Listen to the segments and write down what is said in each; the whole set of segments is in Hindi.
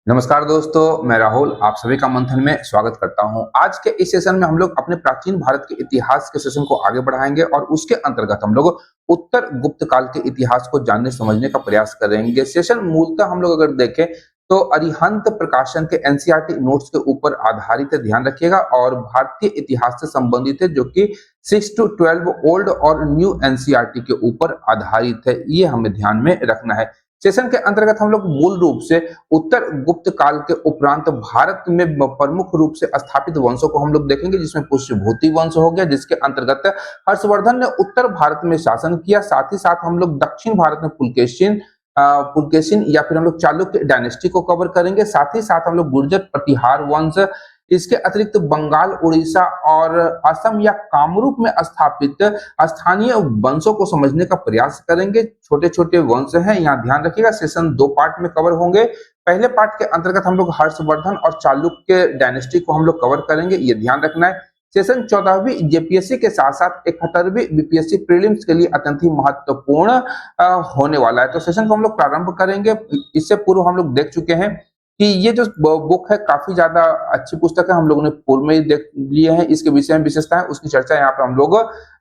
नमस्कार दोस्तों, मैं राहुल आप सभी का मंथन में स्वागत करता हूं। आज के इस सेशन में हम लोग अपने प्राचीन भारत के इतिहास के सेशन को आगे बढ़ाएंगे और उसके अंतर्गत हम लोग उत्तर गुप्त काल के इतिहास को जानने समझने का प्रयास करेंगे। सेशन मूलतः हम लोग अगर देखें तो अरिहंत प्रकाशन के एनसीईआरटी नोट्स के ऊपर आधारित है, ध्यान रखिएगा, और भारतीय इतिहास से संबंधित है जो कि 6 to 12 ओल्ड और न्यू एनसीईआरटी के ऊपर आधारित है। ये हमें ध्यान में रखना है। सेशन के अंतर्गत हम लोग मूल रूप से उत्तर गुप्त काल के उपरांत भारत में प्रमुख रूप से स्थापित वंशों को हम लोग देखेंगे, जिसमें पुष्यभूति वंश हो गया, जिसके अंतर्गत हर्षवर्धन ने उत्तर भारत में शासन किया। साथ ही साथ हम लोग दक्षिण भारत में पुलकेशिन या फिर हम लोग चालुक्य डायनेस्टी को कवर करेंगे। साथ ही साथ हम लोग गुर्जर प्रतिहार वंश, इसके अतिरिक्त बंगाल, उड़ीसा और असम या कामरूप में स्थापित स्थानीय वंशों को समझने का प्रयास करेंगे। छोटे छोटे वंश हैं, यहाँ ध्यान रखिएगा। सेशन 2 पार्ट में कवर होंगे। पहले पार्ट के अंतर्गत हम लोग हर्षवर्धन और चालुक्य डायनेस्टी को हम लोग कवर करेंगे, ये ध्यान रखना है। सेशन 14वीं जेपीएससी के साथ साथ 71वीं बीपीएससी प्रीलिम्स के लिए अत्यंत ही महत्वपूर्ण होने वाला है। तो सेशन को हम लोग प्रारंभ करेंगे। इससे पूर्व हम लोग देख चुके हैं कि ये जो बुक है काफी ज्यादा अच्छी पुस्तक है, हम लोगों ने पूर्व में ही देख लिए हैं। इसके विषय में विशेषता है, उसकी चर्चा यहाँ पर हम लोग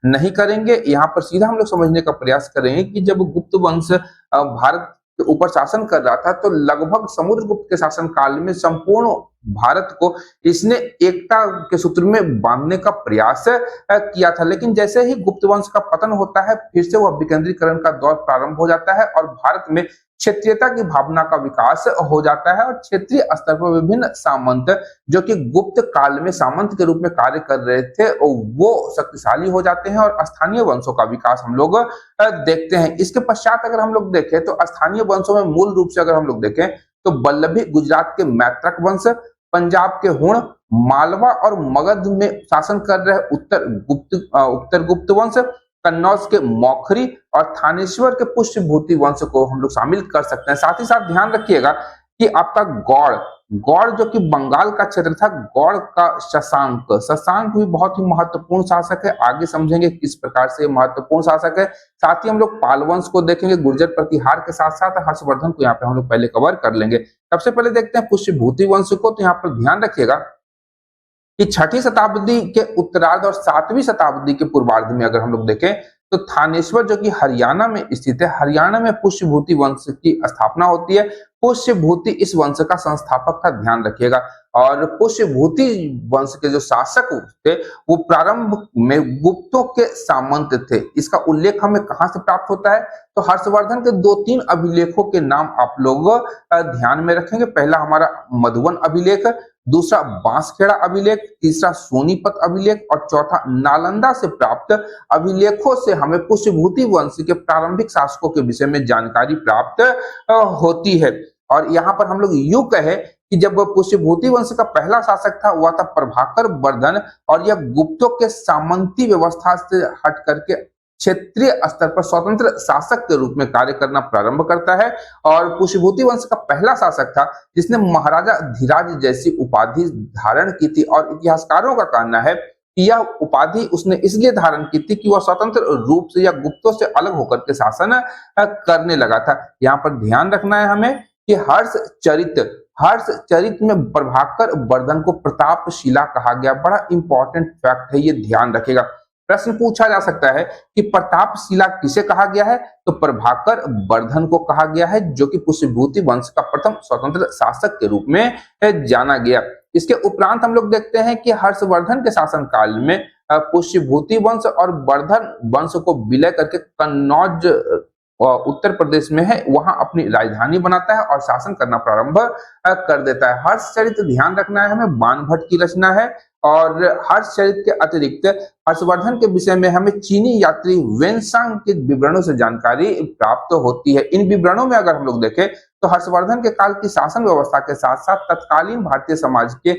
नहीं करेंगे। यहाँ पर सीधा हम लोग समझने का प्रयास करेंगे कि जब गुप्त वंश भारत के ऊपर शासन कर रहा था तो लगभग समुद्रगुप्त के शासन काल में संपूर्ण भारत को इसने एकता के सूत्र में बांधने का प्रयास किया था। लेकिन जैसे ही गुप्त वंश का पतन होता है, फिर से वह विकेंद्रीकरण का दौर प्रारंभ हो जाता है और भारत में क्षेत्रीयता की भावना का विकास हो जाता है और क्षेत्रीय स्तर पर विभिन्न सामंत जो कि गुप्त काल में सामंत के रूप में कार्य कर रहे थे वो शक्तिशाली हो जाते हैं और स्थानीय वंशों का विकास हम लोग देखते हैं। इसके पश्चात अगर हम लोग देखें तो स्थानीय वंशों में मूल रूप से अगर हम लोग देखें तो वल्लभी गुजरात के मैत्रक वंश, पंजाब के हुण, मालवा और मगध में शासन कर रहे उत्तर गुप्त वंश, कन्नौज के मौखरी और थानेश्वर के पुष्यभूति वंश को हम लोग शामिल कर सकते हैं। साथ ही साथ ध्यान रखिएगा कि आपका गौड़ गौड़ जो कि बंगाल का क्षेत्र था, गौड़ का शशांक भी बहुत ही महत्वपूर्ण शासक है। आगे समझेंगे किस प्रकार से महत्वपूर्ण शासक है। साथ ही हम लोग पाल वंश को देखेंगे, गुर्जर प्रतिहार के साथ साथ हर्षवर्धन को यहाँ पे हम लोग पहले कवर कर लेंगे। सबसे पहले देखते हैं पुष्यभूति वंश को। तो यहाँ पर ध्यान रखिएगा कि 6ठी शताब्दी के उत्तरार्ध और 7वीं शताब्दी के पूर्वार्ध में अगर हम लोग देखें तो थानेश्वर जो कि हरियाणा में स्थित है, हरियाणा में पुष्यभूति वंश की स्थापना होती है। पुष्यभूति इस वंश का संस्थापक था, ध्यान रखिएगा। और पुष्यभूति वंश के जो शासक थे वो प्रारंभ में गुप्तों के सामंत थे। इसका उल्लेख हमें कहां से प्राप्त होता है तो हर्षवर्धन के 2-3 अभिलेखों के नाम आप लोग ध्यान में रखेंगे। पहला हमारा मधुवन अभिलेख, दूसरा बांसखेड़ा अभिलेख, तीसरा सोनीपत अभिलेख और चौथा नालंदा से प्राप्त अभिलेखों से हमें पुष्यभूति वंश के प्रारंभिक शासकों के विषय में जानकारी प्राप्त होती है। और यहाँ पर हम लोग यूं कहे कि जब पुष्यभूति वंश का पहला शासक था वह था प्रभाकर वर्धन, और यह गुप्तों के सामंती व्यवस्था से हट करके क्षेत्रीय स्तर पर स्वतंत्र शासक के रूप में कार्य करना प्रारंभ करता है। और पुष्यभूति वंश का पहला शासक था जिसने महाराजा धीराज जैसी उपाधि धारण की थी, और इतिहासकारों का कहना है कि यह उपाधि उसने इसलिए धारण की थी कि वह स्वतंत्र रूप से या गुप्तों से अलग होकर के शासन करने लगा था। यहाँ पर ध्यान रखना है हमें कि हर्षचरित में प्रभाकर वर्धन को प्रतापशिला कहा गया। बड़ा इंपॉर्टेंट फैक्ट है, ये ध्यान रखेगा। प्रश्न पूछा जा सकता है कि प्रतापशिला किसे कहा गया है तो प्रभाकर वर्धन को कहा गया है, जो कि पुष्यभूति वंश का प्रथम स्वतंत्र शासक के रूप में जाना गया। इसके उपरांत हम लोग देखते हैं कि हर्षवर्धन के शासन काल में पुष्यभूति वंश और वर्धन वंश को विलय करके कन्नौज उत्तर प्रदेश में है, वहां अपनी राजधानी बनाता है और शासन करना प्रारंभ कर देता है। हर्षचरित ध्यान रखना है हमें, बाणभट्ट की रचना है। और हर्षचरित के अतिरिक्त हर्षवर्धन के विषय में हमें चीनी यात्री वेनसांग के विवरणों से जानकारी प्राप्त होती है। इन विवरणों में अगर हम लोग देखें तो हर्षवर्धन के काल की शासन व्यवस्था के साथ साथ तत्कालीन भारतीय समाज के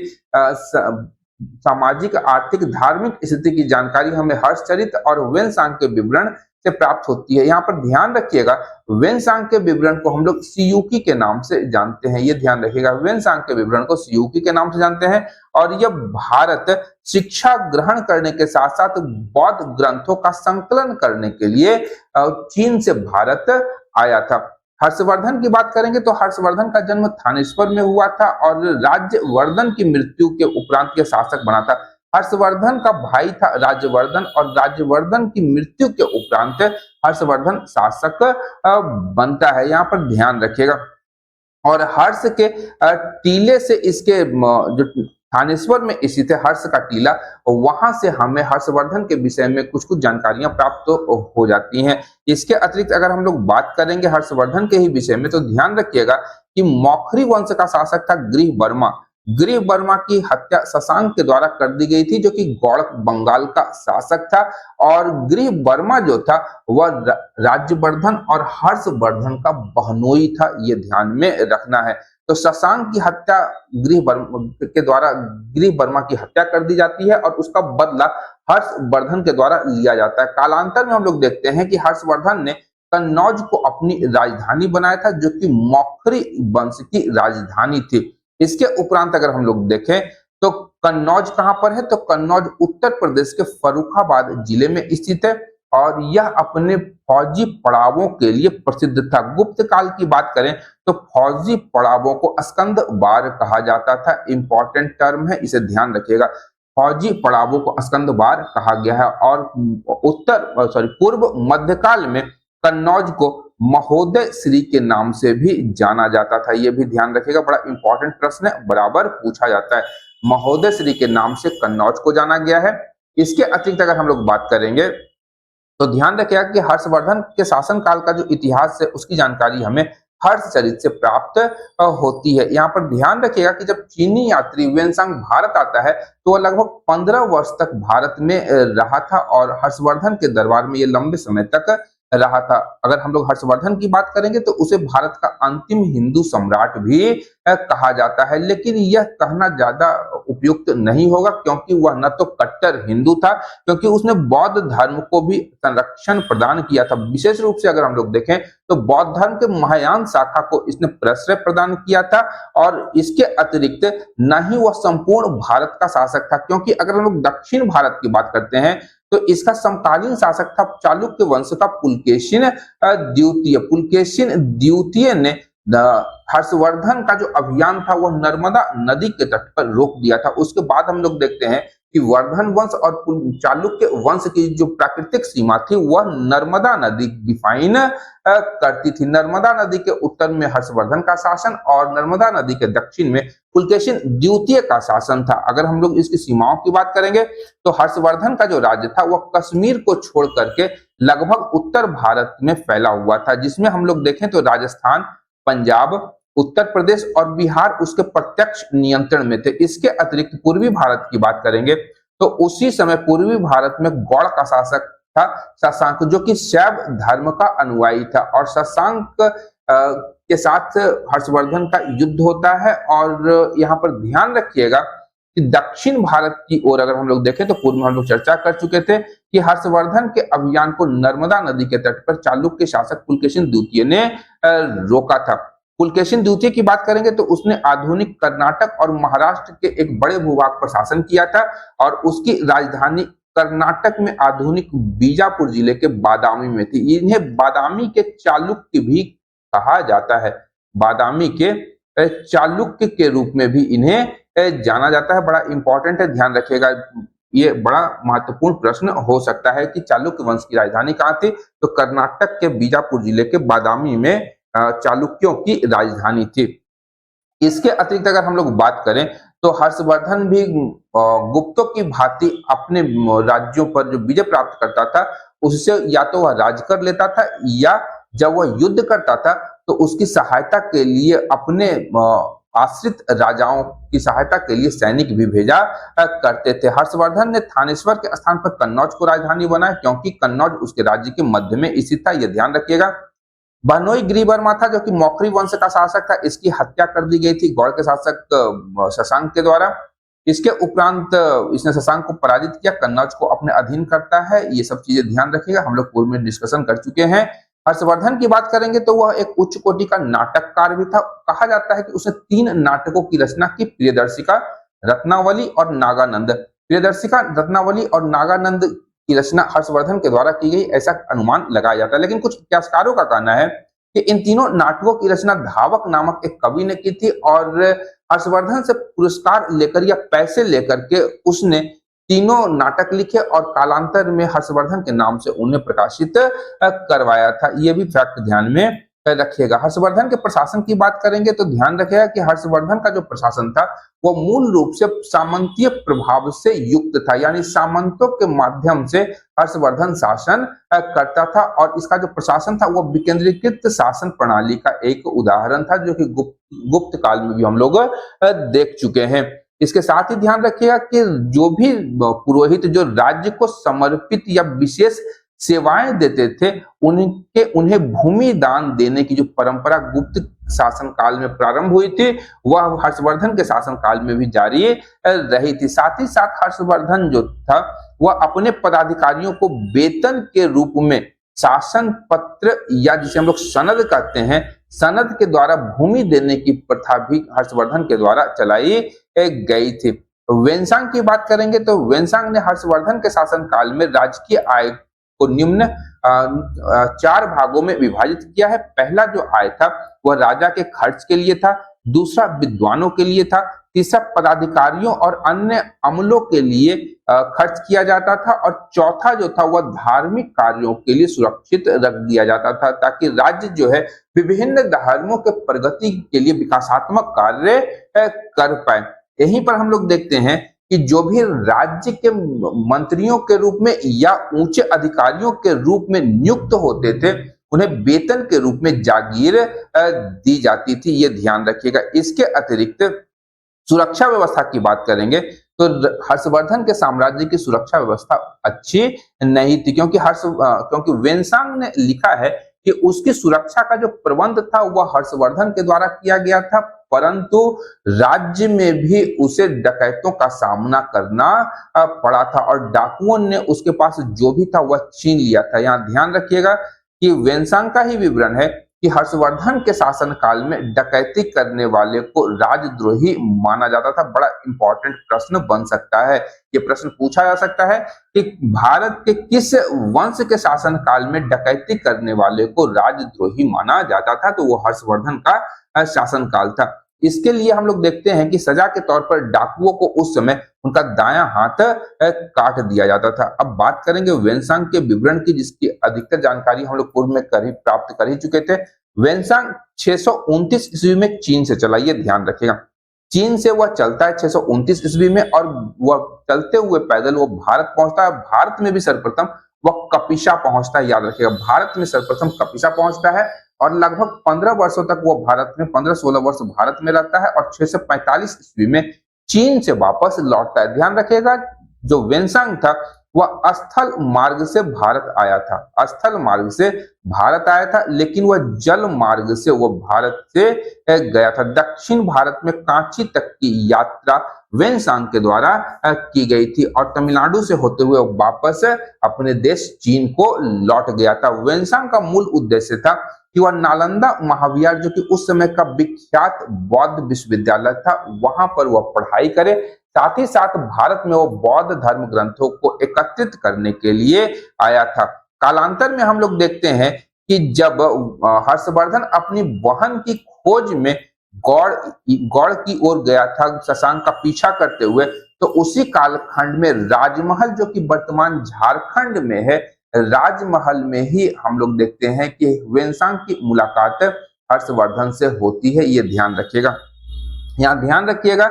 सामाजिक, आर्थिक, धार्मिक स्थिति की जानकारी हमें हर्षचरित और वेनसांग के विवरण से प्राप्त होती है। यहाँ पर ध्यान रखिएगा, वेनसांग के विवरण को हम लोग सियूकी के नाम से जानते हैं, ये ध्यान रखिएगा। वेनसांग के विवरण को सियूकी के नाम से जानते हैं। और यह भारत शिक्षा ग्रहण करने के साथ साथ बौद्ध ग्रंथों का संकलन करने के लिए चीन से भारत आया था। हर्षवर्धन की बात करेंगे तो हर्षवर्धन का जन्म थानेश्वर में हुआ था और राज्यवर्धन की मृत्यु के उपरांत के शासक बना था। हर्षवर्धन का भाई था राज्यवर्धन और राज्यवर्धन की मृत्यु के उपरांत हर्षवर्धन शासक बनता है। यहाँ पर ध्यान रखिएगा। और हर्ष के टीले से इसके जो थानेश्वर में स्थित है हर्ष का टीला, वहां से हमें हर्षवर्धन के विषय में कुछ कुछ जानकारियां प्राप्त तो हो जाती हैं। इसके अतिरिक्त अगर हम लोग बात करेंगे हर्षवर्धन के ही विषय में तो ध्यान रखिएगा कि मौखरी वंश का शासक था गृह वर्मा। गृह वर्मा की हत्या शशांक के द्वारा कर दी गई थी जो कि गौड़ बंगाल का शासक था। और गृह वर्मा जो था वह राज्यवर्धन और हर्षवर्धन का बहनोई था, ये ध्यान में रखना है। तो शशांक की हत्या गृह वर्मा की हत्या कर दी जाती है और उसका बदला हर्षवर्धन के द्वारा लिया जाता है। कालांतर में हम लोग देखते हैं कि हर्षवर्धन ने कन्नौज को अपनी राजधानी बनाया था जो कि मौखरी वंश की राजधानी थी। इसके उपरांत अगर हम लोग देखें तो कन्नौज कहां पर है, तो कन्नौज उत्तर प्रदेश के फर्रुखाबाद जिले में स्थित है और यह अपने फौजी पड़ावों के लिए प्रसिद्ध था। गुप्त काल की बात करें तो फौजी पड़ावों को स्कंद बार कहा जाता था। इंपॉर्टेंट टर्म है, इसे ध्यान रखिएगा। फौजी पड़ावों को स्कंद बार कहा गया है। और पूर्व मध्यकाल में कन्नौज को महोदय श्री के नाम से भी जाना जाता था। यह भी ध्यान रखिएगा, बड़ा इंपॉर्टेंट प्रश्न है, बराबर पूछा जाता है। महोदय श्री के नाम से कन्नौज को जाना गया है। इसके अतिरिक्त अगर हम लोग बात करेंगे तो ध्यान रखिएगा कि हर्षवर्धन के शासन काल का जो इतिहास है उसकी जानकारी हमें हर्षचरित से प्राप्त होती है। यहाँ पर ध्यान रखिएगा कि जब चीनी यात्री वेनसांग भारत आता है तो वह लगभग 15 वर्ष तक भारत में रहा था और हर्षवर्धन के दरबार में ये लंबे समय तक रहा था। अगर हम लोग हर्षवर्धन की बात करेंगे तो उसे भारत का अंतिम हिंदू सम्राट भी कहा जाता है, लेकिन यह कहना ज्यादा उपयुक्त नहीं होगा क्योंकि वह न तो कट्टर हिंदू था, क्योंकि उसने बौद्ध धर्म को भी संरक्षण प्रदान किया था। विशेष रूप से अगर हम लोग देखें तो बौद्ध धर्म के महायान शाखा को इसने प्रश्रय प्रदान किया था। और इसके अतिरिक्त न ही वह संपूर्ण भारत का शासक था, क्योंकि अगर हम लोग दक्षिण भारत की बात करते हैं तो इसका समकालीन शासक था चालुक्य वंश का पुलकेशिन द्वितीय। पुलकेशिन द्वितीय ने हर्षवर्धन का जो अभियान था वह नर्मदा नदी के तट पर रोक दिया था। उसके बाद हम लोग देखते हैं कि वर्धन वंश और चालुक्य वंश की जो प्राकृतिक सीमा थी वह नर्मदा नदी डिफाइन करती थी। नर्मदा नदी के उत्तर में हर्षवर्धन का शासन और नर्मदा नदी के दक्षिण में पुलकेशिन द्वितीय का शासन था। अगर हम लोग इसकी सीमाओं की बात करेंगे तो हर्षवर्धन का जो राज्य था वह कश्मीर को छोड़ करके लगभग उत्तर भारत में फैला हुआ था, जिसमें हम लोग देखें तो राजस्थान, पंजाब, उत्तर प्रदेश और बिहार उसके प्रत्यक्ष नियंत्रण में थे। इसके अतिरिक्त पूर्वी भारत की बात करेंगे तो उसी समय पूर्वी भारत में गौड़ का शासक था शशांक, जो कि शैव धर्म का अनुयायी था। और शशांक के साथ हर्षवर्धन का युद्ध होता है। और यहाँ पर ध्यान रखिएगा कि दक्षिण भारत की ओर अगर हम लोग देखें तो पूर्व में हम लोग चर्चा कर चुके थे कि हर्षवर्धन के अभियान को नर्मदा नदी के तट पर चालुक्य शासक पुलकेशिन द्वितीय ने रोका था। पुलकेशिन द्वितीय की बात करेंगे तो उसने आधुनिक कर्नाटक और महाराष्ट्र के एक बड़े भूभाग पर शासन किया था और उसकी राजधानी कर्नाटक में आधुनिक बीजापुर जिले के बादामी में थी। इन्हें बादामी के चालुक्य भी कहा जाता है। बादामी के चालुक्य के रूप में भी इन्हें जाना जाता है। बड़ा इंपॉर्टेंट है, ध्यान रखिएगा, ये बड़ा महत्वपूर्ण प्रश्न हो सकता है कि चालुक्य वंश की राजधानी कहां थी, तो कर्नाटक के बीजापुर जिले के बादामी में चालुक्यों की राजधानी थी। इसके अतिरिक्त अगर हम लोग बात करें तो हर्षवर्धन भी गुप्तों की भांति अपने राज्यों पर जो विजय प्राप्त करता था उससे या तो वह राज कर लेता था या जब वह युद्ध करता था तो उसकी सहायता के लिए अपने आश्रित राजाओं की सहायता के लिए सैनिक भी भेजा करते थे। हर्षवर्धन ने थानेश्वर के स्थान पर कन्नौज को राजधानी बनाया क्योंकि कन्नौज उसके राज्य के मध्य में स्थित था, यह ध्यान रखिएगा। बहनोई गृह वर्मा था जो कि मौखरी वंश का शासक था, इसकी हत्या कर दी गई थी गौड़ के शासक शशांक के द्वारा। इसके उपरांत इसने शशांक को पराजित किया, कन्नौज को अपने अधीन करता है। ये सब चीजें ध्यान रखिएगा, हम लोग पूर्व में डिस्कशन कर चुके हैं। हर्षवर्धन की बात करेंगे तो वह एक उच्च कोटि का नाटककार भी था। कहा जाता है कि उसने 3 नाटकों की रचना की, प्रियदर्शिका, रत्नावली और नागानंद। प्रियदर्शिका, रत्नावली और नागानंद की रचना हर्षवर्धन के द्वारा की गई ऐसा अनुमान लगाया जाता है, लेकिन कुछ इतिहासकारों का कहना है कि इन तीनों नाटकों की रचना धावक नामक एक कवि ने की थी और हर्षवर्धन से पुरस्कार लेकर या पैसे लेकर के उसने तीनों नाटक लिखे और कालांतर में हर्षवर्धन के नाम से उन्हें प्रकाशित करवाया था। ये भी फैक्ट ध्यान में रखिएगा। हर्षवर्धन के प्रशासन की बात करेंगे तो ध्यान रखिएगा कि हर्षवर्धन का जो प्रशासन था वो मूल रूप से सामंतीय प्रभाव से युक्त था, यानी सामंतों के माध्यम से हर्षवर्धन शासन करता था और इसका जो प्रशासन था वो विकेंद्रीकृत शासन प्रणाली का एक उदाहरण था, जो कि गुप्त काल में भी हम लोग देख चुके हैं। इसके साथ ही ध्यान रखिएगा कि जो भी पुरोहित जो राज्य को समर्पित या विशेष सेवाएं देते थे, उन्हें भूमि दान देने की जो परंपरा गुप्त शासन काल में प्रारंभ हुई थी, वह हर्षवर्धन के शासन काल में भी जारी रही थी। साथ ही साथ हर्षवर्धन जो था वह अपने पदाधिकारियों को वेतन के रूप में शासन पत्र या जिसे हम लोग सनद कहते हैं, सनद के द्वारा भूमि देने की प्रथा भी हर्षवर्धन के द्वारा चलाई गई थी। वेनसांग की बात करेंगे तो वेनसांग ने हर्षवर्धन के शासन काल में राजकीय आय को निम्न 4 भागों में विभाजित किया है। पहला जो आय था वह राजा के खर्च के लिए था, दूसरा विद्वानों के लिए था, तीसरा पदाधिकारियों और अन्य अमलों के लिए खर्च किया जाता था और चौथा जो था वह धार्मिक कार्यों के लिए सुरक्षित रख दिया जाता था, ताकि राज्य जो है विभिन्न धर्मों के प्रगति के लिए विकासात्मक कार्य कर पाए। यहीं पर हम लोग देखते हैं कि जो भी राज्य के मंत्रियों के रूप में या ऊंचे अधिकारियों के रूप में नियुक्त होते थे, उन्हें वेतन के रूप में जागीर दी जाती थी, ये ध्यान रखिएगा। इसके अतिरिक्त सुरक्षा व्यवस्था की बात करेंगे तो हर्षवर्धन के साम्राज्य की सुरक्षा व्यवस्था अच्छी नहीं थी, क्योंकि वेनसांग ने लिखा है कि उसकी सुरक्षा का जो प्रबंध था वह हर्षवर्धन के द्वारा किया गया था, परंतु राज्य में भी उसे डकैतों का सामना करना पड़ा था और डाकुओं ने उसके पास जो भी था वह छीन लिया था। यहाँ ध्यान रखिएगा कि वेनसांग का ही विवरण है कि हर्षवर्धन के शासन काल में डकैती करने वाले को राजद्रोही माना जाता था। बड़ा इंपॉर्टेंट प्रश्न बन सकता है, ये प्रश्न पूछा जा सकता है कि भारत के किस वंश के शासन काल में डकैती करने वाले को राजद्रोही माना जाता था, तो वो हर्षवर्धन का शासन काल था। इसके लिए हम लोग देखते हैं कि सजा के तौर पर डाकुओं को उस समय उनका दायां हाथ काट दिया जाता था। अब बात करेंगे वेनसांग के विवरण की, जिसकी अधिकतर जानकारी हम लोग पूर्व में प्राप्त कर ही चुके थे। वेनसांग 629 ईस्वी में चीन से चला, ये ध्यान रखिएगा। चीन से वह चलता है 629 ईस्वी में और वह चलते हुए पैदल वो भारत पहुंचता है। भारत में भी सर्वप्रथम वह कपिशा पहुंचता है, याद रखिएगा। भारत में सर्वप्रथम कपिशा पहुंचता है और लगभग 15 वर्षों तक वो भारत में 15-16 वर्ष भारत में रहता है और 645 ईस्वी में चीन से वापस लौटता है। ध्यान रखिएगा, जो वेनसांग था वह स्थल मार्ग से भारत आया था, स्थल मार्ग से भारत आया था, लेकिन वह जल मार्ग से वो भारत से गया था। दक्षिण भारत में कांची तक की यात्रा वेनसांग के द्वारा की गई थी और तमिलनाडु से होते हुए वापस अपने देश चीन को लौट गया था। वेनसांग का मूल उद्देश्य था कि वह नालंदा महाविहार, जो कि उस समय का विख्यात बौद्ध विश्वविद्यालय था, वहां पर वह पढ़ाई करे। साथ ही साथ भारत में वो बौद्ध धर्म ग्रंथों को एकत्रित करने के लिए आया था। कालांतर में हम लोग देखते हैं कि जब हर्षवर्धन अपनी बहन की खोज में गौड़ की ओर गया था शशांक का पीछा करते हुए, तो उसी कालखंड में राजमहल, जो कि वर्तमान झारखंड में है, राजमहल में ही हम लोग देखते हैं कि वेनसांग की मुलाकात हर्षवर्धन से होती है, ये ध्यान रखिएगा। यहाँ ध्यान रखिएगा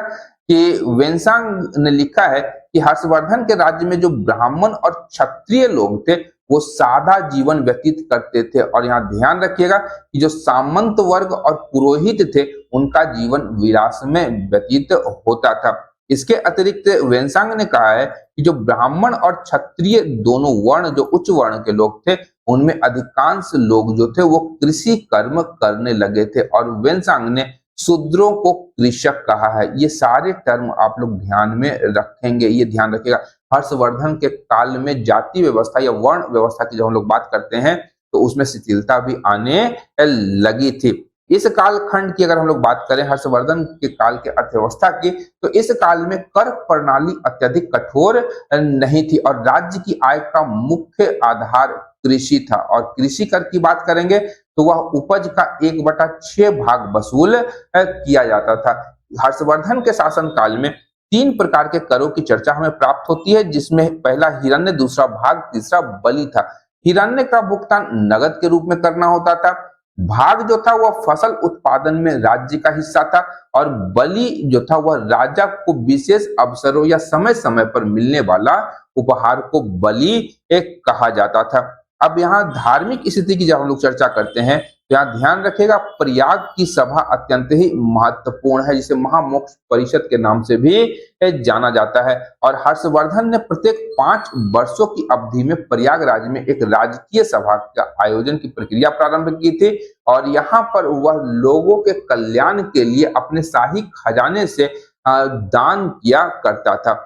कि वेनसांग ने लिखा है कि हर्षवर्धन के राज्य में जो ब्राह्मण और क्षत्रिय लोग थे वो सादा जीवन व्यतीत करते थे, और यहाँ ध्यान रखिएगा कि जो सामंत वर्ग और पुरोहित थे उनका जीवन विलास में व्यतीत होता था। इसके अतिरिक्त वेनसांग ने कहा है कि जो ब्राह्मण और क्षत्रिय दोनों वर्ण, जो उच्च वर्ण के लोग थे, उनमें अधिकांश लोग जो थे वो कृषि कर्म करने लगे थे, और वेनसांग ने शूद्रों को कृषक कहा है। ये सारे टर्म आप लोग ध्यान में रखेंगे, ये ध्यान रखिएगा। हर्षवर्धन के काल में जाति व्यवस्था या वर्ण व्यवस्था की जब हम लोग बात करते हैं तो उसमें शिथिलता भी आने लगी थी। इस कालखंड की अगर हम लोग बात करें हर्षवर्धन के काल के अर्थव्यवस्था की, तो इस काल में कर प्रणाली अत्यधिक कठोर नहीं थी और राज्य की आय का मुख्य आधार कृषि था। और कृषि कर की बात करेंगे तो वह उपज का 1/6 भाग वसूल किया जाता था। हर्षवर्धन के शासनकाल में 3 प्रकार के करों की चर्चा हमें प्राप्त होती है, जिसमें पहला हिरण्य, दूसरा भाग, तीसरा बलि था। हिरण्य का भुगतान नगद के रूप में करना होता था। भाग जो था वह फसल उत्पादन में राज्य का हिस्सा था और बलि जो था वह राजा को विशेष अवसरों या समय समय पर मिलने वाला उपहार को बलि एक कहा जाता था। अब यहाँ धार्मिक स्थिति की जब हम लोग चर्चा करते हैं तो यहाँ ध्यान रखिएगा, प्रयाग की सभा अत्यंत ही महत्वपूर्ण है, जिसे महामोक्ष परिषद के नाम से भी जाना जाता है। और हर्षवर्धन ने प्रत्येक 5 वर्षों की अवधि में प्रयागराज में एक राजकीय सभा का आयोजन की प्रक्रिया प्रारंभ की थी और यहाँ पर वह लोगों के कल्याण के लिए अपने शाही खजाने से दान किया करता था।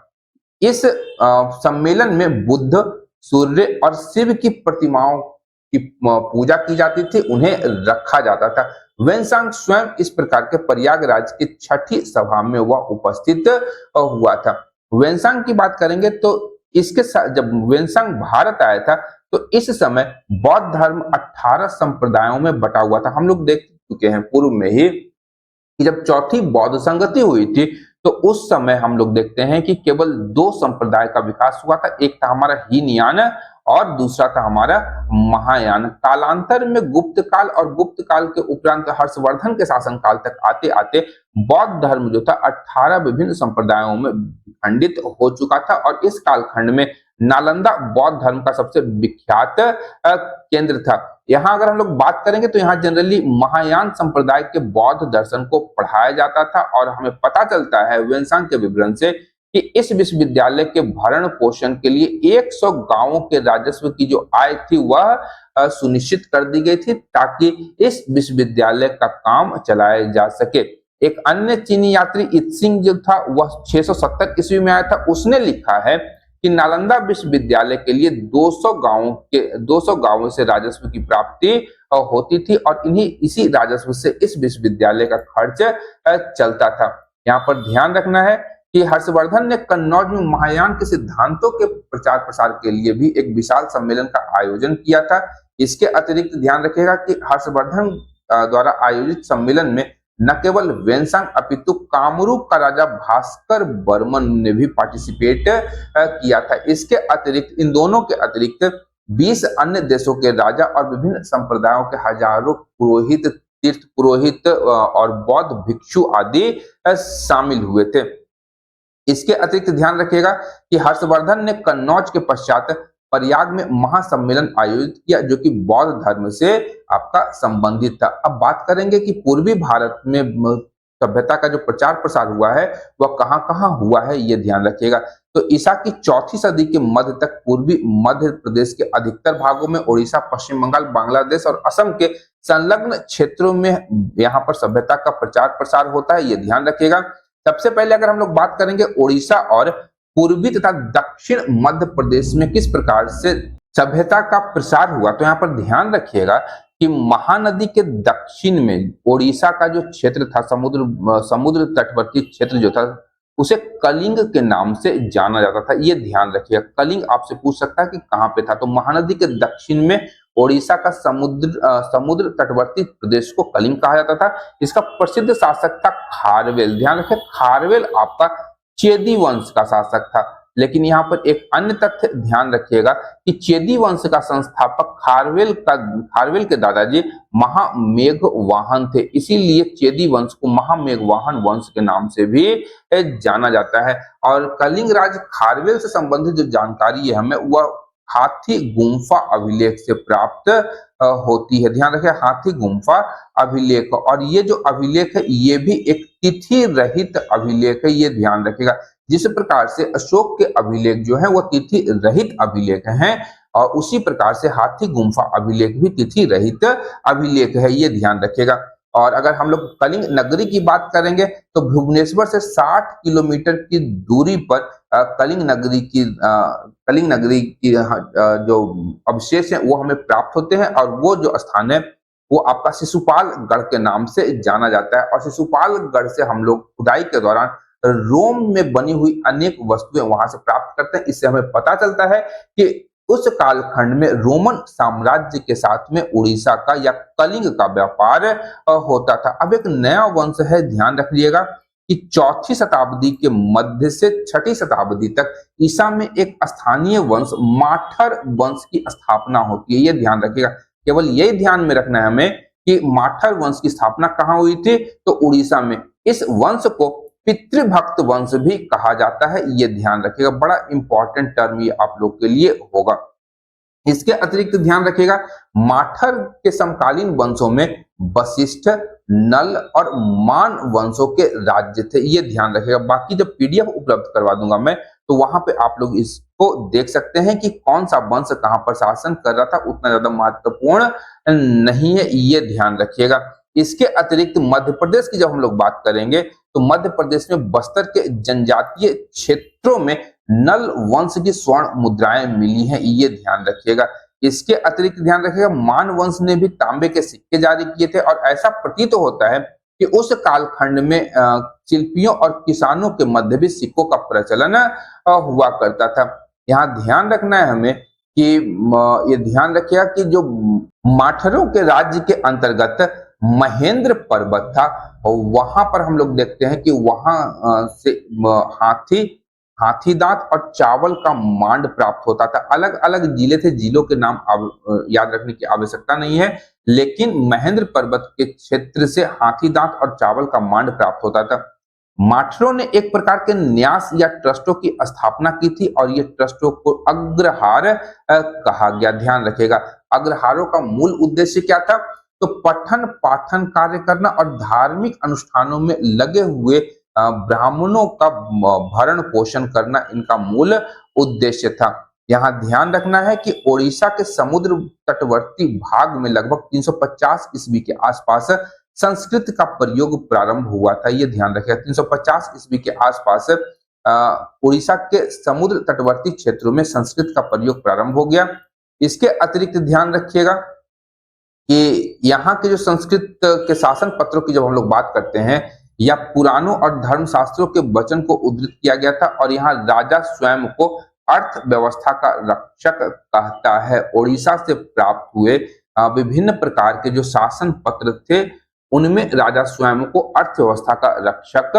इस सम्मेलन में बुद्ध, सूर्य और शिव की प्रतिमाओं की पूजा की जाती थी, उन्हें रखा जाता था। वेनसांग स्वयं इस प्रकार के प्रयागराज की 6ठी सभा में वह उपस्थित हुआ था। वेनसांग की बात करेंगे तो इसके साथ जब वेनसांग भारत आया था तो इस समय बौद्ध धर्म 18 संप्रदायों में बटा हुआ था। हम लोग देख चुके हैं पूर्व में ही कि जब चौथी बौद्ध संगति हुई थी तो उस समय हम लोग देखते हैं कि केवल 2 संप्रदाय का विकास हुआ था। एक था हमारा हीनयान और दूसरा था हमारा महायान। कालांतर में गुप्त काल और गुप्त काल के उपरांत हर्षवर्धन के शासनकाल तक आते आते बौद्ध धर्म जो था 18 विभिन्न संप्रदायों में खंडित हो चुका था और इस कालखंड में नालंदा बौद्ध धर्म का सबसे विख्यात केंद्र था। यहाँ अगर हम लोग बात करेंगे तो यहाँ जनरली महायान संप्रदाय के बौद्ध दर्शन को पढ़ाया जाता था और हमें पता चलता है वेनसांग के विवरण से कि इस विश्वविद्यालय के भरण पोषण के लिए 100 गांवों के राजस्व की जो आय थी वह सुनिश्चित कर दी गई थी ताकि इस विश्वविद्यालय का काम चलाया जा सके। एक अन्य चीनी यात्री इत्सिंग जो था वह 670 ईस्वी में आया था। उसने लिखा है कि नालंदा विश्वविद्यालय के लिए 200 गांवों से राजस्व की प्राप्ति होती थी और इसी राजस्व से इस विश्वविद्यालय का खर्च चलता था। यहाँ पर ध्यान रखना है कि हर्षवर्धन ने कन्नौज में महायान के सिद्धांतों के प्रचार प्रसार के लिए भी एक विशाल सम्मेलन का आयोजन किया था। इसके अतिरिक्त ध्यान रखिएगा कि हर्षवर्धन द्वारा आयोजित सम्मेलन में न केवल वेनसांग अपितु कामरूप का राजा भास्कर बर्मन ने भी पार्टिसिपेट किया था। इसके अतिरिक्त इन दोनों के अतिरिक्त 20 अन्य देशों के राजा और विभिन्न संप्रदायों के हजारों पुरोहित, तीर्थ पुरोहित और बौद्ध भिक्षु आदि शामिल हुए थे। इसके अतिरिक्त ध्यान रखिएगा कि हर्षवर्धन ने कन्नौज के पश्चात प्रयाग में महासम्मेलन आयोजित किया जो कि बौद्ध धर्म से आपका संबंधित था। अब बात करेंगे कि पूर्वी भारत में सभ्यता का जो प्रचार प्रसार हुआ है वह कहां कहां हुआ है, ये ध्यान रखिएगा। तो ईसा की 4वीं सदी के मध्य तक पूर्वी मध्य प्रदेश के अधिकतर भागों में, उड़ीसा, पश्चिम बंगाल, बांग्लादेश और असम के संलग्न क्षेत्रों में यहाँ पर सभ्यता का प्रचार प्रसार होता है, ये ध्यान रखिएगा। सबसे पहले अगर हम लोग बात करेंगे उड़ीसा और पूर्वी तथा दक्षिण मध्य प्रदेश में किस प्रकार से सभ्यता का प्रसार हुआ, तो यहाँ पर ध्यान रखिएगा कि महानदी के दक्षिण में उड़ीसा का जो क्षेत्र था, समुद्र तटवर्ती क्षेत्र जो था, उसे कलिंग के नाम से जाना जाता था। ये ध्यान रखिएगा, कलिंग आपसे पूछ सकता है कि कहाँ पे था, तो महानदी के दक्षिण में ओडिशा का समुद्र तटवर्ती प्रदेश को कलिंग कहा जाता था। इसका प्रसिद्ध शासक था खारवेल। ध्यान रखें, खारवेल आपका चेदी वंश का शासक था। लेकिन यहाँ पर एक अन्य तथ्य ध्यान रखिएगा कि चेदी वंश का संस्थापक खारवेल के दादाजी महामेघवाहन थे, इसीलिए चेदी वंश को महामेघवाहन वंश के नाम से भी जाना जाता है। और कलिंग राज खारवेल से संबंधित जो जानकारी है हमें वह हाथी गुम्फा अभिलेख से प्राप्त होती है। ध्यान रखें, हाथी गुम्फा अभिलेख, और ये जो अभिलेख है ये भी एक तिथि रहित अभिलेख है, ये ध्यान रखिएगा। जिस प्रकार से अशोक के अभिलेख जो है वो तिथि रहित अभिलेख हैं और उसी प्रकार से हाथी गुम्फा अभिलेख भी तिथि रहित अभिलेख है, ये ध्यान रखिएगा। और अगर हम लोग कलिंग नगरी की बात करेंगे तो भुवनेश्वर से 60 किलोमीटर की दूरी पर कलिंग नगरी की जो अवशेष है वो हमें प्राप्त होते हैं और वो जो स्थान है वो आपका शिशुपाल गढ़ के नाम से जाना जाता है। और शिशुपाल गढ़ से हम लोग खुदाई के दौरान रोम में बनी हुई अनेक वस्तुएं वहां से प्राप्त करते हैं। इससे हमें पता चलता है कि उस कालखंड में रोमन साम्राज्य के साथ में उड़ीसा का या कलिंग का व्यापार होता था। अब एक नया वंश है, ध्यान रख लीजिएगा कि चौथी शताब्दी के मध्य से छठी शताब्दी तक ईसा में एक स्थानीय वंश माठर वंश की स्थापना होती है। ये ध्यान रखिएगा, केवल यही ध्यान में रखना है हमें कि माठर वंश की स्थापना कहाँ हुई थी, तो उड़ीसा में। इस वंश को पितृभक्त वंश भी कहा जाता है, ये ध्यान रखिएगा, बड़ा इंपॉर्टेंट टर्म ये आप लोग के लिए होगा। इसके अतिरिक्त ध्यान रखिएगा, माठर के समकालीन वंशों में वशिष्ठ, नल और मान वंशों के राज्य थे, ये ध्यान रखिएगा। बाकी जब पीडीएफ उपलब्ध करवा दूंगा मैं, तो वहां पे आप लोग इसको देख सकते हैं कि कौन सा वंश कहां पर शासन कर रहा था, उतना ज्यादा महत्वपूर्ण नहीं है, ये ध्यान रखिएगा। इसके अतिरिक्त मध्य प्रदेश की जब हम लोग बात करेंगे, तो मध्य प्रदेश में बस्तर के जनजातीय क्षेत्रों में नल वंश की स्वर्ण मुद्राएं मिली हैं, ये ध्यान रखिएगा। इसके अतिरिक्त ध्यान रखिएगा, मान वंश ने भी तांबे के सिक्के जारी किए थे, और ऐसा प्रतीत होता है कि उस कालखंड में शिल्पियों और किसानों के मध्य भी सिक्कों का प्रचलन हुआ करता था। यहाँ ध्यान रखना है हमें कि ये ध्यान रखिएगा कि जो माठरों के राज्य के अंतर्गत महेंद्र पर्वत था, और वहां पर हम लोग देखते हैं कि वहां से हाथी दांत और चावल का मांड प्राप्त होता था। अलग अलग जिले थे, जिलों के नाम याद रखने की आवश्यकता नहीं है, लेकिन महेंद्र पर्वत के क्षेत्र से हाथी दांत और चावल का मांड प्राप्त होता था। माठरों ने एक प्रकार के न्यास या ट्रस्टों की स्थापना की थी, और ये ट्रस्टों को अग्रहार कहा गया। ध्यान रखिएगा, अग्रहारों का मूल उद्देश्य क्या था, तो पठन पाठन कार्य करना और धार्मिक अनुष्ठानों में लगे हुए ब्राह्मणों का भरण पोषण करना इनका मूल उद्देश्य था। यहाँ ध्यान रखना है कि ओडिशा के समुद्र तटवर्ती भाग में लगभग 350 ईस्वी के आसपास संस्कृत का प्रयोग प्रारंभ हुआ था, ये ध्यान रखिएगा। 350 ईस्वी के आसपास उड़ीसा के समुद्र तटवर्ती क्षेत्रों में संस्कृत का प्रयोग प्रारंभ हो गया। इसके अतिरिक्त ध्यान रखिएगा कि यहाँ के जो संस्कृत के शासन पत्रों की जब हम लोग बात करते हैं, या पुराणों और धर्मशास्त्रों के वचन को उद्धृत किया गया था, और यहाँ राजा स्वयं को अर्थव्यवस्था का रक्षक कहता है। ओडिशा से प्राप्त हुए विभिन्न प्रकार के जो शासन पत्र थे, उनमें राजा स्वयं को अर्थव्यवस्था का रक्षक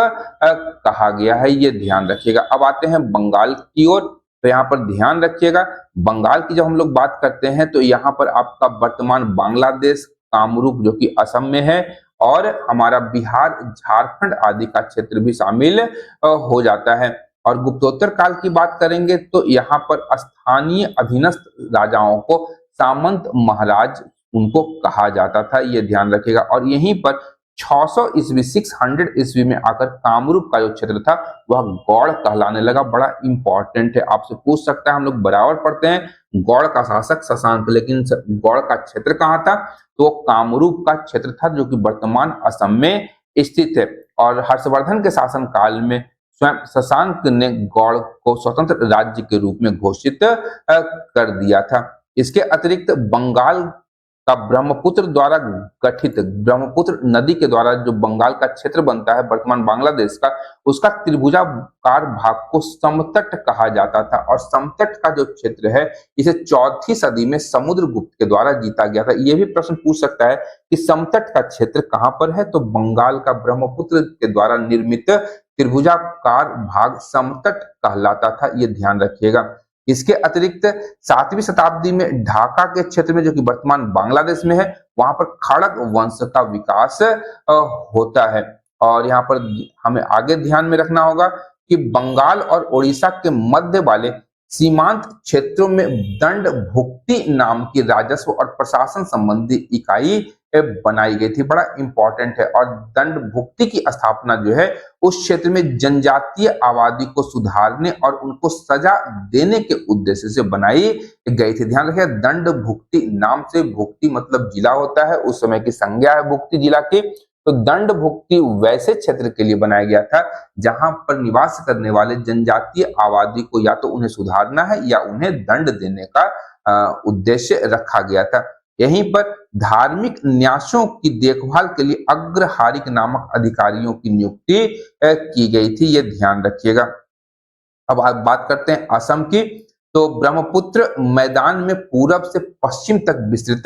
कहा गया है, ये ध्यान रखिएगा। अब आते हैं बंगाल की ओर, तो यहाँ पर ध्यान रखिएगा, बंगाल की जब हम लोग बात करते हैं, तो यहाँ पर आपका वर्तमान बांग्लादेश, कामरूप जो कि असम में है, और हमारा बिहार, झारखंड आदि का क्षेत्र भी शामिल हो जाता है। और गुप्तोत्तर काल की बात करेंगे, तो यहाँ पर स्थानीय अधीनस्थ राजाओं को सामंत महाराज उनको कहा जाता था, ये ध्यान रखिएगा। और यहीं पर 600 ईस्वी 600 ईस्वी में आकर कामरूप का जो क्षेत्र था वह गौड़ कहलाने लगा। बड़ा इंपॉर्टेंट है, आपसे पूछ सकता है, हम लोग बराबर पढ़ते हैं गौड़ का शासक शशांक, लेकिन गौड़ का क्षेत्र कहाँ था, तो कामरूप का क्षेत्र था, जो कि वर्तमान असम में स्थित है। और हर्षवर्धन के शासन काल में स्वयं शशांक ने गौड़ को स्वतंत्र राज्य के रूप में घोषित कर दिया था। इसके अतिरिक्त बंगाल का ब्रह्मपुत्र द्वारा गठित, ब्रह्मपुत्र नदी के द्वारा जो बंगाल का क्षेत्र बनता है वर्तमान बांग्लादेश का, उसका त्रिभुजाकार भाग को समतट कहा जाता था। और समतट का जो क्षेत्र है, इसे 4वीं सदी में समुद्रगुप्त के द्वारा जीता गया था। यह भी प्रश्न पूछ सकता है कि समतट का क्षेत्र कहां पर है, तो बंगाल का ब्रह्मपुत्र के द्वारा निर्मित त्रिभुजाकार भाग समतट कहलाता था, ये ध्यान रखिएगा। इसके अतिरिक्त 7वीं शताब्दी में ढाका के क्षेत्र में, जो कि वर्तमान बांग्लादेश में है, वहां पर खड़ग वंश का विकास होता है। और यहाँ पर हमें आगे ध्यान में रखना होगा कि बंगाल और ओडिशा के मध्य वाले सीमांत क्षेत्रों में दंड भुक्ति नाम की राजस्व और प्रशासन संबंधी इकाई बनाई गई थी, बड़ा इंपॉर्टेंट है। और दंड भुक्ति की स्थापना जो है उस क्षेत्र में जनजातीय आबादी को सुधारने और उनको सजा देने के उद्देश्य से बनाई गई थी। ध्यान रखिए, दंड भुक्ति नाम से, भुक्ति मतलब जिला होता है, उस समय की संज्ञा है भुक्ति जिला की, तो दंड भुक्ति वैसे क्षेत्र के लिए बनाया गया था जहां पर निवास करने वाले जनजातीय आबादी को या तो उन्हें सुधारना है या उन्हें दंड देने का उद्देश्य रखा गया था। यहीं पर धार्मिक न्यासों की देखभाल के लिए अग्रहारिक नामक अधिकारियों की नियुक्ति की गई थी, ये ध्यान रखिएगा। अब आप बात करते हैं असम की, तो ब्रह्मपुत्र मैदान में पूरब से पश्चिम तक विस्तृत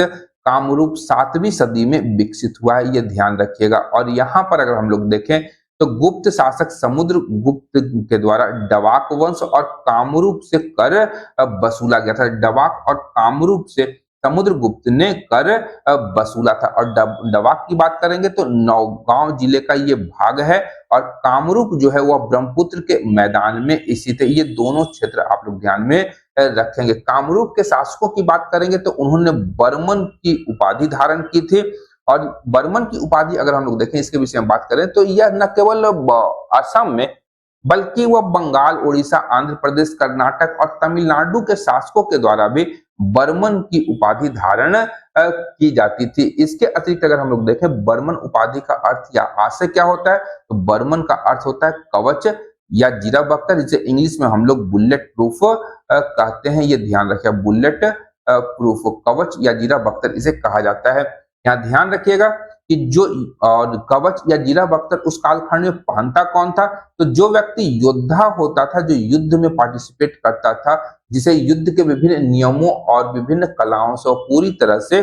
कामरूप 7वीं सदी में विकसित हुआ है, ये ध्यान रखिएगा। और यहाँ पर अगर हम लोग देखें तो गुप्त शासक समुद्रगुप्त के द्वारा डवाक वंश और कामरूप से कर वसूला गया था। डवाक और कामरूप से समुद्रगुप्त ने कर वसूला था। और डवाक की बात करेंगे तो नौगांव जिले का ये भाग है, और कामरूप जो है वह ब्रह्मपुत्र के मैदान में स्थित है। ये दोनों क्षेत्र आप लोग ध्यान में रखेंगे। कामरूप के शासकों की बात करेंगे तो उन्होंने बर्मन की उपाधि धारण की थी। और बर्मन की उपाधि अगर हम लोग देखें, इसके विषय में बात करें तो यह न केवल असम में बल्कि वह बंगाल, उड़ीसा, आंध्र प्रदेश, कर्नाटक और तमिलनाडु के शासकों के द्वारा भी बर्मन की उपाधि धारण की जाती थी। इसके अतिरिक्त अगर हम लोग देखें बर्मन उपाधि का अर्थ या आशय क्या होता है, तो बर्मन का अर्थ होता है कवच या जीरा बख्तर, जिसे इंग्लिश में हम लोग बुलेट प्रूफ कहते हैं। ये ध्यान रखिए, बुलेट प्रूफ, कवच या जीरा बख्तर इसे कहा जाता है। यहाँ ध्यान रखिएगा कि जो और कवच या जीरा बख्तर उस कालखंड में पहनता कौन था, तो जो व्यक्ति योद्धा होता था, जो युद्ध में पार्टिसिपेट करता था, जिसे युद्ध के विभिन्न नियमों और विभिन्न कलाओं से पूरी तरह से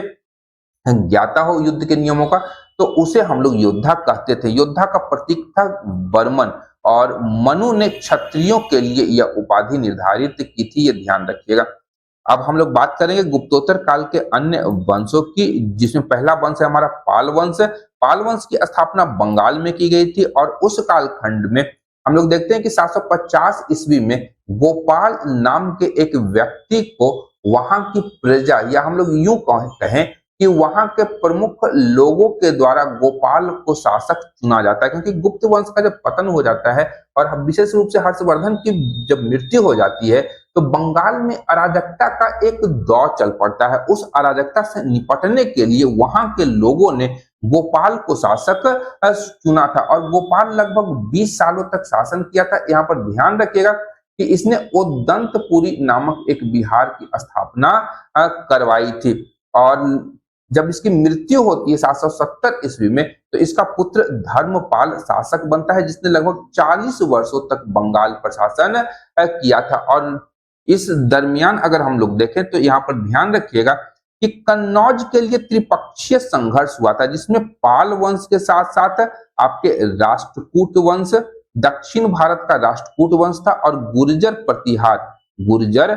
ज्ञाता हो युद्ध के नियमों का, तो उसे हम लोग योद्धा कहते थे। योद्धा का प्रतीक था बर्मन, और मनु ने क्षत्रियों के लिए यह उपाधि निर्धारित की थी, ये ध्यान रखिएगा। अब हम लोग बात करेंगे गुप्तोत्तर काल के अन्य वंशों की, जिसमें पहला वंश है हमारा पाल वंश। पाल वंश की स्थापना बंगाल में की गई थी, और उस कालखंड में हम लोग देखते हैं कि 750 ईस्वी में गोपाल नाम के एक व्यक्ति को वहां की प्रजा, या हम लोग यूं कहें कि वहां के प्रमुख लोगों के द्वारा गोपाल को शासक चुना जाता है। क्योंकि गुप्त वंश का जब पतन हो जाता है और विशेष रूप से हर्षवर्धन की जब मृत्यु हो जाती है, तो बंगाल में अराजकता का एक दौर चल पड़ता है। उस अराजकता से निपटने के लिए वहां के लोगों ने गोपाल को शासक चुना था, और गोपाल लगभग 20 सालों तक शासन किया था। यहाँ पर ध्यान रखिएगा कि इसने ओदंतपुरी नामक एक बिहार की स्थापना करवाई थी। और जब इसकी मृत्यु होती है 770 ईस्वी में, तो इसका पुत्र धर्मपाल शासक बनता है, जिसने लगभग 40 वर्षों तक बंगाल पर शासन किया था। और इस दरमियान अगर हम लोग देखें तो यहाँ पर ध्यान रखिएगा कि कन्नौज के लिए त्रिपक्षीय संघर्ष हुआ था, जिसमें पाल वंश के साथ साथ आपके राष्ट्रकूट वंश, दक्षिण भारत का राष्ट्रकूट वंश था, और गुर्जर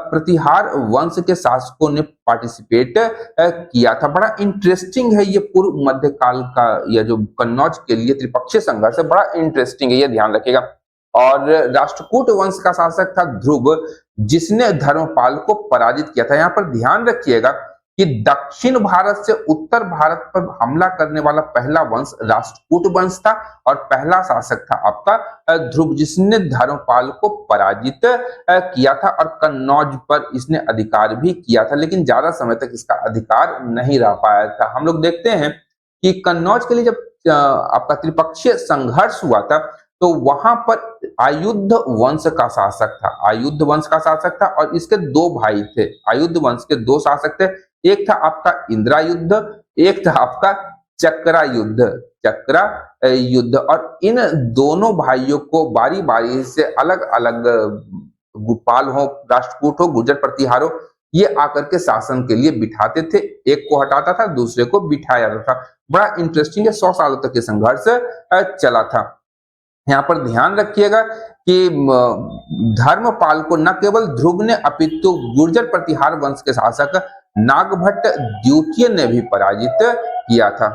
प्रतिहार वंश के शासकों ने पार्टिसिपेट किया था। बड़ा इंटरेस्टिंग है ये पूर्व मध्यकाल का, यह जो कन्नौज के लिए त्रिपक्षीय संघर्ष है, बड़ा इंटरेस्टिंग है, ये ध्यान रखिएगा। और राष्ट्रकूट वंश का शासक था ध्रुव, जिसने धर्मपाल को पराजित किया था। यहाँ पर ध्यान रखिएगा कि दक्षिण भारत से उत्तर भारत पर हमला करने वाला पहला वंश राष्ट्रकूट वंश था, और पहला शासक था आपका ध्रुव, जिसने धर्मपाल को पराजित किया था। और कन्नौज पर इसने अधिकार भी किया था, लेकिन ज्यादा समय तक इसका अधिकार नहीं रह पाया था। हम लोग देखते हैं कि कन्नौज के लिए जब आपका त्रिपक्षीय संघर्ष हुआ था, तो वहां पर आयुध वंश का शासक था। आयुध वंश का शासक था, और इसके दो भाई थे। आयुध वंश के दो शासक थे, एक था आपका इंद्रायुद्ध, एक था आपका चक्रायुद्ध। और इन दोनों भाइयों को बारी बारी से अलग अलग गोपाल हो, राष्ट्रकूट हो, गुर्जर प्रतिहार हो, ये आकर के शासन के लिए बिठाते थे। एक को हटाता था, दूसरे को बिठाया जाता था। बड़ा इंटरेस्टिंग है, 100 सालों तक ये संघर्ष चला था। यहाँ पर ध्यान रखिएगा कि धर्मपाल को न केवल ध्रुव ने अपितु गुर्जर प्रतिहार वंश के शासक नागभट्ट द्वितीय ने भी पराजित किया था।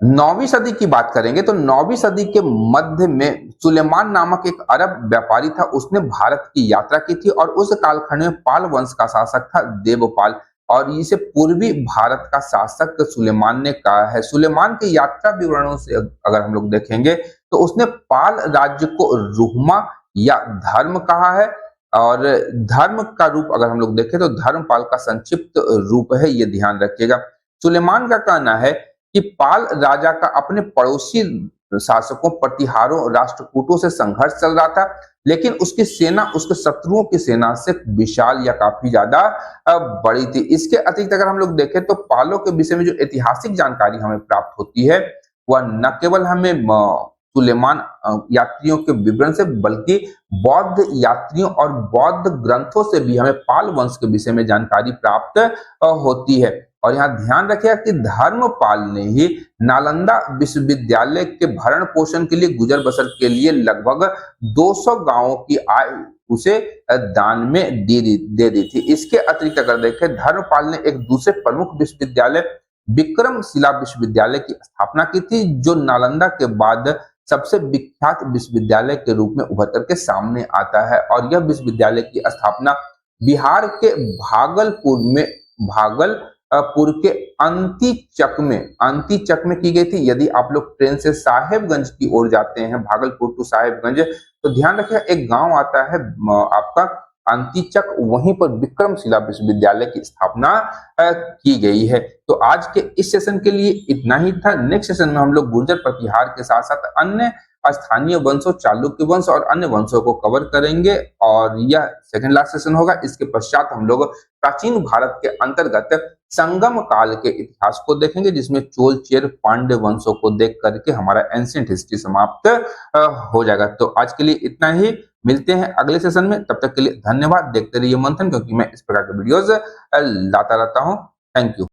9वीं सदी की बात करेंगे तो 9वीं सदी के मध्य में सुलेमान नामक एक अरब व्यापारी था। उसने भारत की यात्रा की थी, और उस कालखंड में पाल वंश का शासक था देवपाल, और इसे पूर्वी भारत का शासक सुलेमान ने कहा है। सुलेमान की यात्रा विवरणों से अगर हम लोग देखेंगे तो उसने पाल राज्य को रुहमा या धर्म कहा है, और धर्म का रूप अगर हम लोग देखें तो धर्मपाल का संक्षिप्त रूप है, ये ध्यान रखिएगा। सुलेमान का कहना है कि पाल राजा का अपने पड़ोसी शासकों प्रतिहारों राष्ट्रकूटों से संघर्ष चल रहा था, लेकिन उसकी सेना उसके शत्रुओं की सेना से विशाल या काफी ज्यादा बड़ी थी। इसके अतिरिक्त अगर हम लोग देखें तो पालों के विषय में जो ऐतिहासिक जानकारी हमें प्राप्त होती है, वह न केवल हमें सुलेमान यात्रियों के विवरण से, बल्कि बौद्ध यात्रियों और बौद्ध ग्रंथों से भी हमें पाल वंश के विषय में जानकारी प्राप्त होती है। और यहाँ ध्यान रखिएगा कि धर्मपाल ने ही नालंदा विश्वविद्यालय के भरण पोषण के लिए, गुजर बसर के लिए लगभग 200 गांवों की आय उसे दान में दे दी थी। इसके अतिरिक्त अगर देखें, धर्मपाल ने एक दूसरे प्रमुख विश्वविद्यालय विक्रमशिला विश्वविद्यालय की स्थापना की थी, जो नालंदा के बाद सबसे विख्यात विश्वविद्यालय के रूप में उभर करके सामने आता है। और यह विश्वविद्यालय की स्थापना बिहार के भागलपुर के अंती चक में की गई थी। यदि आप लोग ट्रेन से साहेबगंज की ओर जाते हैं, भागलपुर टू साहेबगंज, तो ध्यान रखिए एक गांव आता है आपका अंतीचक, वहीं पर विक्रमशिला विश्वविद्यालय की स्थापना की गई है। तो आज के इस सेशन के लिए इतना ही था। नेक्स्ट सेशन में हम लोग गुर्जर प्रतिहार के साथ साथ अन्य स्थानीय वंशों, चालुक्य वंश और अन्य वंशों को कवर करेंगे, और यह सेकंड लास्ट सेशन होगा। इसके पश्चात हम लोग प्राचीन भारत के अंतर्गत संगम काल के इतिहास को देखेंगे, जिसमें चोल, चेर, पांड्य वंशों को देख करके हमारा एंशिएंट हिस्ट्री समाप्त हो जाएगा। तो आज के लिए इतना ही, मिलते हैं अगले सेशन में। तब तक के लिए धन्यवाद। देखते रहिए मंथन, क्योंकि मैं इस प्रकार के वीडियोस लाता रहता हूं। Thank you.